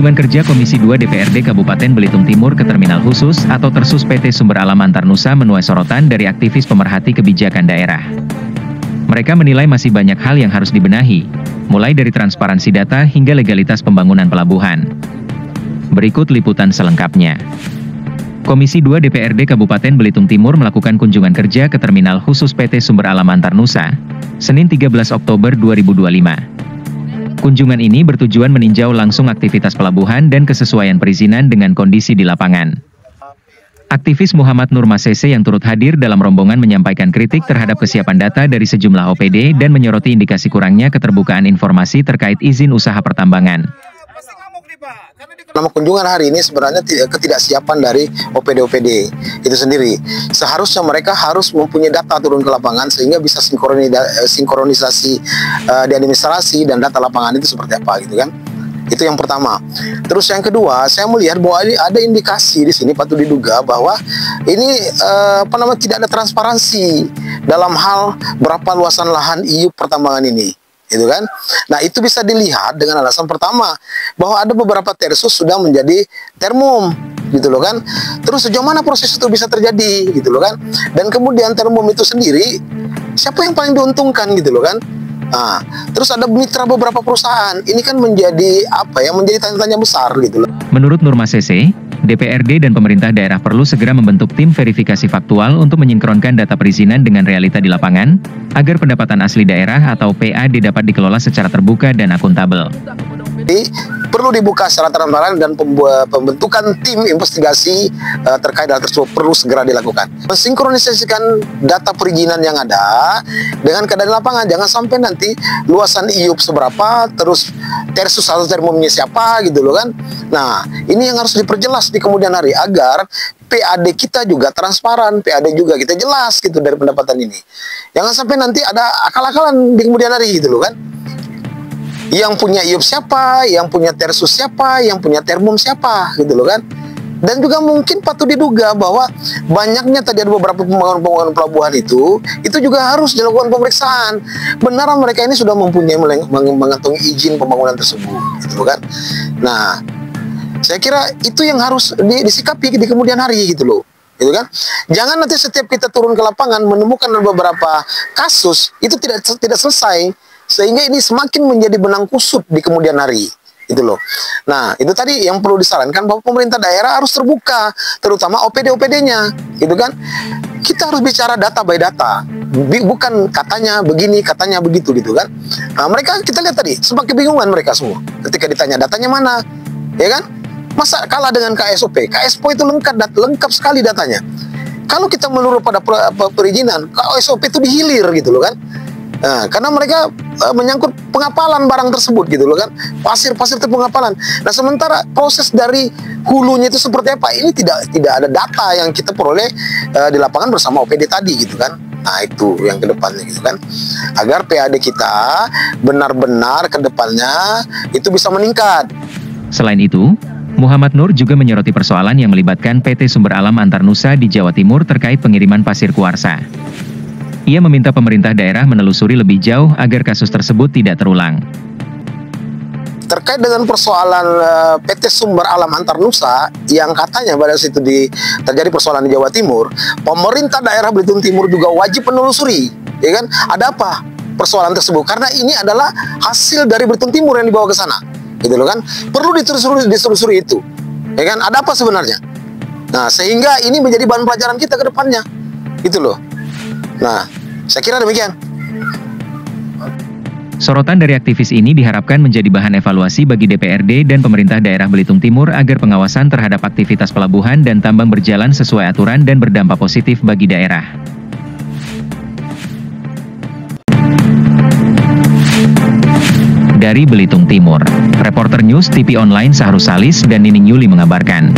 Kunjungan kerja Komisi 2 DPRD Kabupaten Belitung Timur ke Terminal Khusus atau Tersus PT Sumber Alam Antarnusa menuai sorotan dari aktivis pemerhati kebijakan daerah. Mereka menilai masih banyak hal yang harus dibenahi, mulai dari transparansi data hingga legalitas pembangunan pelabuhan. Berikut liputan selengkapnya. Komisi 2 DPRD Kabupaten Belitung Timur melakukan kunjungan kerja ke Terminal Khusus PT Sumber Alam Antarnusa, Senin 13 Oktober 2025. Kunjungan ini bertujuan meninjau langsung aktivitas pelabuhan dan kesesuaian perizinan dengan kondisi di lapangan. Aktivis Muhammad Nur Masese yang turut hadir dalam rombongan menyampaikan kritik terhadap kesiapan data dari sejumlah OPD dan menyoroti indikasi kurangnya keterbukaan informasi terkait izin usaha pertambangan. Nama kunjungan hari ini sebenarnya ketidaksiapan dari OPD-OPD itu sendiri. Seharusnya mereka harus mempunyai data turun ke lapangan sehingga bisa sinkronisasi di administrasi dan data lapangan itu seperti apa gitu kan. Itu yang pertama. Terus yang kedua, saya melihat bahwa ada indikasi di sini patut diduga bahwa ini tidak ada transparansi dalam hal berapa luasan lahan IUP pertambangan ini. Gitu kan? Nah, itu bisa dilihat dengan alasan pertama bahwa ada beberapa tersus sudah menjadi termum gitu loh kan. Terus sejauh mana proses itu bisa terjadi gitu loh kan. Dan kemudian termum itu sendiri siapa yang paling diuntungkan gitu loh kan. Nah, terus ada mitra beberapa perusahaan. Ini kan menjadi menjadi tanya-tanya besar gitu loh. Menurut Nur Masese, DPRD dan pemerintah daerah perlu segera membentuk tim verifikasi faktual untuk menyinkronkan data perizinan dengan realita di lapangan, agar pendapatan asli daerah atau PAD dapat dikelola secara terbuka dan akuntabel. Jadi, perlu dibuka secara transparan dan pembentukan tim investigasi terkait hal tersebut perlu segera dilakukan. Mensinkronisasikan data perizinan yang ada dengan keadaan lapangan. Jangan sampai nanti luasan IUP seberapa, terus tersus atau termumnya siapa gitu loh kan. Nah, ini yang harus diperjelas di kemudian hari agar PAD kita juga transparan, PAD juga kita jelas gitu dari pendapatan ini. Jangan sampai nanti ada akal-akalan di kemudian hari gitu loh kan. Yang punya IUP siapa, yang punya tersus siapa, yang punya termum siapa, gitu loh kan. Dan juga mungkin patut diduga bahwa banyaknya tadi ada beberapa pembangunan pelabuhan itu juga harus dilakukan pemeriksaan. Benar mereka ini sudah mempunyai mengantongi izin pembangunan tersebut, gitu loh kan. Nah, saya kira itu yang harus disikapi di kemudian hari, gitu loh. Gitu kan? Jangan nanti setiap kita turun ke lapangan menemukan beberapa kasus itu tidak selesai. Sehingga ini semakin menjadi benang kusut di kemudian hari, itu loh. Nah, itu tadi yang perlu disarankan bahwa pemerintah daerah harus terbuka, terutama OPD-OPD-nya, gitu kan. Kita harus bicara data by data, bukan katanya begini, katanya begitu, gitu kan. Nah, mereka kita lihat tadi, semakin bingungan mereka semua ketika ditanya datanya mana, ya kan? Masa kalah dengan KSOP? KSPO itu lengkap sekali datanya. Kalau kita menurut pada perizinan, KSOP itu dihilir, gitu loh kan. Nah, karena mereka menyangkut pengapalan barang tersebut gitu loh kan, pasir-pasir itu pengapalan. Nah, sementara proses dari hulunya itu seperti apa, ini tidak ada data yang kita peroleh di lapangan bersama OPD tadi gitu kan. Nah, itu yang kedepannya gitu kan, agar PAD kita benar-benar kedepannya itu bisa meningkat. Selain itu, Muhammad Nur juga menyoroti persoalan yang melibatkan PT Sumber Alam Antarnusa di Jawa Timur terkait pengiriman pasir kuarsa. Ia meminta pemerintah daerah menelusuri lebih jauh agar kasus tersebut tidak terulang. Terkait dengan persoalan PT Sumber Alam Antarnusa yang katanya pada situ terjadi persoalan di Jawa Timur, pemerintah daerah Belitung Timur juga wajib menelusuri, ya kan? Ada apa persoalan tersebut? Karena ini adalah hasil dari Belitung Timur yang dibawa ke sana, gitu loh kan? Perlu ditelusuri itu, ya kan? Ada apa sebenarnya? Nah, sehingga ini menjadi bahan pelajaran kita ke depannya, gitu loh. Nah, saya kira demikian. Sorotan dari aktivis ini diharapkan menjadi bahan evaluasi bagi DPRD dan pemerintah daerah Belitung Timur agar pengawasan terhadap aktivitas pelabuhan dan tambang berjalan sesuai aturan dan berdampak positif bagi daerah. Dari Belitung Timur, reporter News TV Online Sahrus Salis dan Nining Yuli mengabarkan.